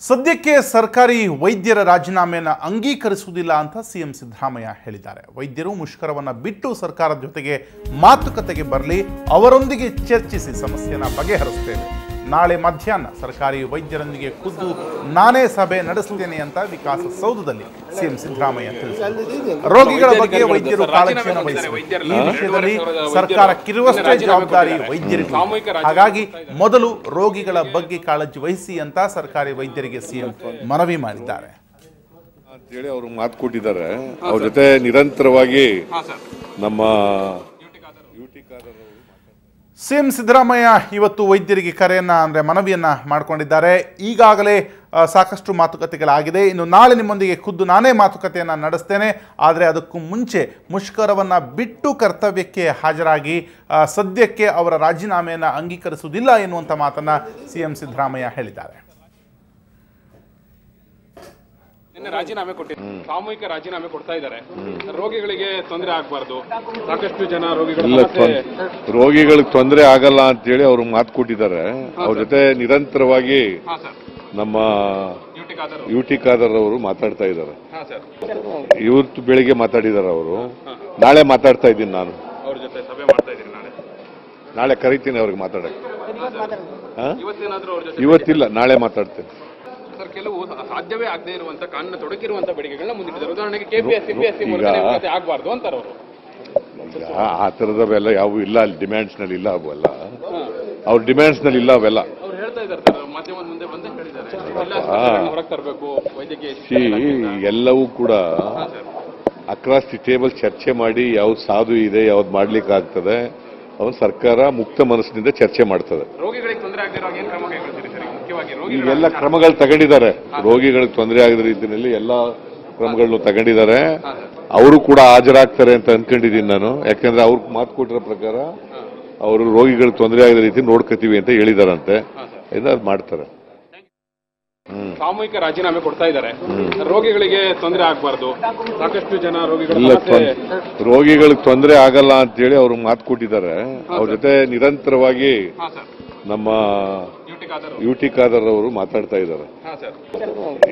ಸದ್ಯಕ್ಕೆ ಸರ್ಕಾರಿ ವೈದ್ಯರ ರಾಜೀನಾಮೆಯನ್ನು ಅಂಗೀಕರಿಸುವುದಿಲ್ಲ ಅಂತ ಸಿಎಂ ಸಿದ್ದರಾಮಯ್ಯ ಹೇಳಿದ್ದಾರೆ. ವೈದ್ಯರು ಮುಷ್ಕರವನ್ನು ಬಿಟ್ಟು ಸರ್ಕಾರದ ಜೊತೆಗೆ ಮಾತುಕತೆಗೆ ಬರಲಿ, ಅವರೊಂದಿಗೆ ಚರ್ಚಿಸಿ ಸಮಸ್ಯೆಯನ್ನು ಬಗೆಹರಿಸುತ್ತೇವೆ. ನಾಳೆ ಮಧ್ಯಾಹ್ನ ಸರ್ಕಾರಿ ವೈದ್ಯರೊಂದಿಗೆ ಖುದ್ದು ನಾನೇ ಸಭೆ ನಡೆಸುತ್ತೇನೆ ಅಂತ ವಿಕಾಸಸೌಧದಲ್ಲಿ ಸಿಎಂ ಸಿದ್ದರಾಮಯ್ಯ ತಿಳಿಸಿದ್ದಾರೆ. ರೋಗಿಗಳ ಬಗ್ಗೆ ವೈದ್ಯರು ಕಾಳಜಿಯನ್ನು ವಹಿಸಬೇಕು. ಈ ವಿಷಯದಲ್ಲಿ ಸರ್ಕಾರಕ್ಕಿರುವಷ್ಟೇ ಜವಾಬ್ದಾರಿ ವೈದ್ಯರಿಗೆ. ಹಾಗಾಗಿ ಮೊದಲು ರೋಗಿಗಳ ಬಗ್ಗೆ ಕಾಳಜಿ ವಹಿಸಿ ಅಂತ ಸರ್ಕಾರಿ ವೈದ್ಯರಿಗೆ ಸಿಎಂ ಮನವಿ ಮಾಡಿದ್ದಾರೆ. ಅಂತೇಳಿ ಅವರು ಮಾತು ಕೊಟ್ಟಿದ್ದಾರೆ. ಅವ್ರ ಜೊತೆ ನಿರಂತರವಾಗಿ ನಮ್ಮ ಸಿಎಂ ಸಿದ್ದರಾಮಯ್ಯ ಇವತ್ತು ವೈದ್ಯರಿಗೆ ಮನವಿಯನ್ನ ಮಾಡಿಕೊಂಡಿದ್ದಾರೆ. ಈಗಾಗಲೇ ಸಾಕಷ್ಟು ಮಾತುಕತೆಗಳಾಗಿದೆ. ಇನ್ನು ನಾಳೆ ನಿಮ್ಮೊಂದಿಗೆ ಖುದ್ದು ನಾನೇ ಮಾತುಕತೆಯನ್ನು ನಡೆಸ್ತೇನೆ. ಆದರೆ ಅದಕ್ಕೂ ಮುಂಚೆ ಮುಷ್ಕರವನ್ನು ಬಿಟ್ಟು ಕರ್ತವ್ಯಕ್ಕೆ ಹಾಜರಾಗಿ ಸದ್ಯಕ್ಕೆ ಅವರ ರಾಜೀನಾಮೆಯನ್ನು ಅಂಗೀಕರಿಸುವುದಿಲ್ಲ ಎನ್ನುವಂಥ ಮಾತನ್ನು ಸಿಎಂ ಸಿದ್ದರಾಮಯ್ಯ ಹೇಳಿದ್ದಾರೆ. ರಾಜೀನಾಮೆ ಕೊಟ್ಟಿದ್ದಾರೆ, ಸಾಮೂಹಿಕ ರಾಜೀನಾಮೆ ಕೊಡ್ತಾ ಇದ್ದಾರೆ. ರೋಗಿಗಳಿಗೆ ತೊಂದರೆ ಆಗಬಾರ್ದು, ಸಾಕಷ್ಟು ಜನ ರೋಗಿಗಳಿಗೆ ತೊಂದರೆ ಆಗಲ್ಲ ಅಂತ ಹೇಳಿ ಅವರು ಮಾತು ಕೊಟ್ಟಿದ್ದಾರೆ. ಅವ್ರ ಜೊತೆ ನಿರಂತರವಾಗಿ ನಮ್ಮ ಯುಟಿ ಖಾದರ್ ಅವರು ಮಾತಾಡ್ತಾ ಇದ್ದಾರೆ. ಇವತ್ತು ಬೆಳಿಗ್ಗೆ ಮಾತಾಡಿದ್ದಾರೆ ಅವರು. ನಾಳೆ ಮಾತಾಡ್ತಾ ಇದ್ದೀನಿ ನಾನು. ಅವ್ರ ಜೊತೆ ಸಭೆ ಮಾಡ್ತಾ ಇದ್ದೀನಿ. ನಾಳೆ ಕರೀತೀನಿ ಅವ್ರಿಗೆ ಮಾತಾಡಕ್ಕೆ. ಇವತ್ತಿಲ್ಲ, ನಾಳೆ ಮಾತಾಡ್ತೇನೆ. ಸರ್, ಕೆಲವು ಸಾಧ್ಯವೇ ಆಗದೆ ಇರುವಂತ ಕಾನೂನು ತೊಡಕಿರುವಂತ ಬೇಡಿಕೆಗಳನ್ನ ಮುಂದಿಟ್ಟಿದ್ದಾರೆ. ಉದಾಹರಣೆಗೆ ಕೆಪಿಎಸ್ಸಿ ಮೂಲಕ ಆಗಬಾರ್ದು ಅಂತಾರೆ ಅವರು. ಆ ತರದವೆಲ್ಲ ಯಾವ ಇಲ್ಲ, ಅಲ್ಲಿ ಡಿಮ್ಯಾಂಡ್ಸ್ ನಲ್ಲಿ ಇಲ್ಲ ಅವೆಲ್ಲ. ಅವ್ರ ಡಿಮ್ಯಾಂಡ್ಸ್ ನಲ್ಲಿ ಇಲ್ಲ ಅವೆಲ್ಲ. ಅವ್ರು ಹೇಳ್ತಾ ಇದ್ದಾರೆ ಸರ್, ಮಾಧ್ಯಮದ ಮುಂದೆ ಬಂದೇ ಹೇಳಿದ್ದಾರೆ, ಹೊರಗೆ ತರಬೇಕು ವೈದ್ಯಕೀಯ. ಎಲ್ಲವೂ ಕೂಡ ಅಕ್ರಾಸ್ ದಿ ಟೇಬಲ್ ಚರ್ಚೆ ಮಾಡಿ ಯಾವ್ದು ಸಾಧು ಇದೆ, ಯಾವ್ದು ಮಾಡ್ಲಿಕ್ಕೆ ಆಗ್ತದೆ, ಅವನು ಸರ್ಕಾರ ಮುಕ್ತ ಮನಸ್ಸಿನಿಂದ ಚರ್ಚೆ ಮಾಡ್ತದೆ. ರೋಗಿಗಳಿಗೆ ತೊಂದರೆ ಆಗದಿರೋ ಏನು ಕ್ರಮ ಕೈಗೊಳ್ತೀರಿ ಸರ್? ಮುಖ್ಯವಾಗಿ ಎಲ್ಲ ಕ್ರಮಗಳು ತಗೊಂಡಿದ್ದಾರೆ. ರೋಗಿಗಳಿಗೆ ತೊಂದರೆ ಆಗದ ರೀತಿಯಲ್ಲಿ ಎಲ್ಲಾ ಕ್ರಮಗಳನ್ನು ತಗೊಂಡಿದ್ದಾರೆ. ಅವರು ಕೂಡ ಹಾಜರಾಗ್ತಾರೆ ಅಂತ ಅನ್ಕೊಂಡಿದ್ದೀನಿ ನಾನು. ಯಾಕಂದ್ರೆ ಅವ್ರಿಗೆ ಮಾತು ಕೊಟ್ಟಿರೋ ಪ್ರಕಾರ ಅವರು ರೋಗಿಗಳಿಗೆ ತೊಂದರೆ ಆಗದ ರೀತಿ ನೋಡ್ಕೋತೀವಿ ಅಂತ ಹೇಳಿದಾರಂತೆ. ಅದು ಮಾಡ್ತಾರೆ. ಸಾಮೂಹಿಕ ರಾಜೀನಾಮೆ ಕೊಡ್ತಾ ಇದ್ದಾರೆ. ರೋಗಿಗಳಿಗೆ ತೊಂದರೆ ಆಗಬಾರ್ದು, ಸಾಕಷ್ಟು ಜನ ರೋಗಿಗಳಿಗೆ ತೊಂದರೆ ಆಗಲ್ಲ ಅಂತ ಹೇಳಿ ಅವರು ಮಾತು ಕೊಟ್ಟಿದ್ದಾರೆ. ಅವ್ರ ಜೊತೆ ನಿರಂತರವಾಗಿ ನಮ್ಮ ಯುಟಿ ಖಾದರ್ ಅವರು ಮಾತಾಡ್ತಾ ಇದ್ದಾರೆ.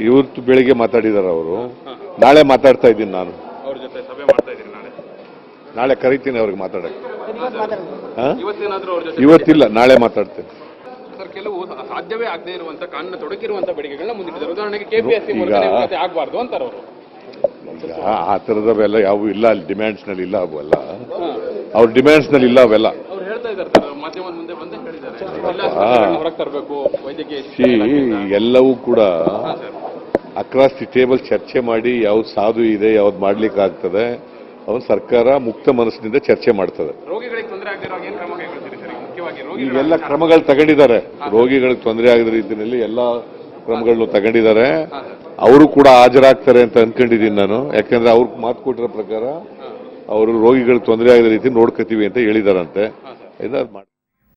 ಇವತ್ತು ಬೆಳಿಗ್ಗೆ ಮಾತಾಡಿದ್ದಾರೆ ಅವರು. ನಾಳೆ ಮಾತಾಡ್ತಾ ಇದ್ದೀನಿ ನಾನು. ಅವ್ರ ಜೊತೆ ಸಭೆ ಮಾಡ್ತಾ ಇದ್ದೀನಿ. ನಾಳೆ ಕರೀತೀನಿ ಅವ್ರಿಗೆ ಮಾತಾಡಕ್ಕೆ. ಇವತ್ತಿಲ್ಲ, ನಾಳೆ ಮಾತಾಡ್ತೇನೆ. ಸರ್, ಕೆಲವು ಸಾಧ್ಯವೇ ಆಗದೆ ಇರುವಂತ ಕಾನೂನು ತೊಡಕಿರುವಂತ ಬೇಡಿಕೆಗಳನ್ನ ಮುಂದಿಟ್ಟಿದ್ದಾರೆ. ಉದಾಹರಣೆಗೆ ಕೆಪಿಎಸ್ಸಿ ಮೂಲಕ ಆಗಬಾರ್ದು ಅಂತಾರೆ ಅವರು. ಆ ತರದವೆಲ್ಲ ಯಾವ ಇಲ್ಲ, ಅಲ್ಲಿ ಡಿಮ್ಯಾಂಡ್ಸ್ ನಲ್ಲಿ ಇಲ್ಲ ಅವೆಲ್ಲ. ಅವ್ರ ಡಿಮ್ಯಾಂಡ್ಸ್ ನಲ್ಲಿ ಇಲ್ಲ ಅವೆಲ್ಲ. ಅವ್ರು ಹೇಳ್ತಾ ಇದ್ದಾರೆ ಸರ್, ಮಾಧ್ಯಮದ ಮುಂದೆ ಬಂದೇ ಹೇಳಿದ್ದಾರೆ, ಹೊರಗೆ ತರಬೇಕು ವೈದ್ಯಕೀಯ. ಎಲ್ಲವೂ ಕೂಡ ಅಕ್ರಾಸ್ ದಿ ಟೇಬಲ್ ಚರ್ಚೆ ಮಾಡಿ ಯಾವ್ದು ಸಾಧು ಇದೆ, ಯಾವ್ದು ಮಾಡ್ಲಿಕ್ಕೆ ಆಗ್ತದೆ, ಅವನು ಸರ್ಕಾರ ಮುಕ್ತ ಮನಸ್ಸಿನಿಂದ ಚರ್ಚೆ ಮಾಡ್ತದೆ. ರೋಗಿಗಳಿಗೆ ತೊಂದರೆ ಆಗದಿರೋ ಏನು ಕ್ರಮ ಕೈಗೊಳ್ತೀರಿ ಸರ್? ಮುಖ್ಯವಾಗಿ ಎಲ್ಲ ಕ್ರಮಗಳು ತಗೊಂಡಿದ್ದಾರೆ. ರೋಗಿಗಳಿಗೆ ತೊಂದರೆ ಆಗದ ರೀತಿಯಲ್ಲಿ ಎಲ್ಲಾ ಕ್ರಮಗಳನ್ನು ತಗೊಂಡಿದ್ದಾರೆ. ಅವರು ಕೂಡ ಹಾಜರಾಗ್ತಾರೆ ಅಂತ ಅನ್ಕೊಂಡಿದ್ದೀನಿ ನಾನು. ಯಾಕಂದ್ರೆ ಅವ್ರಿಗೆ ಮಾತು ಕೊಟ್ಟಿರೋ ಪ್ರಕಾರ ಅವರು ರೋಗಿಗಳಿಗೆ ತೊಂದರೆ ಆಗದ ರೀತಿ ನೋಡ್ಕೋತೀವಿ ಅಂತ ಹೇಳಿದಾರಂತೆ.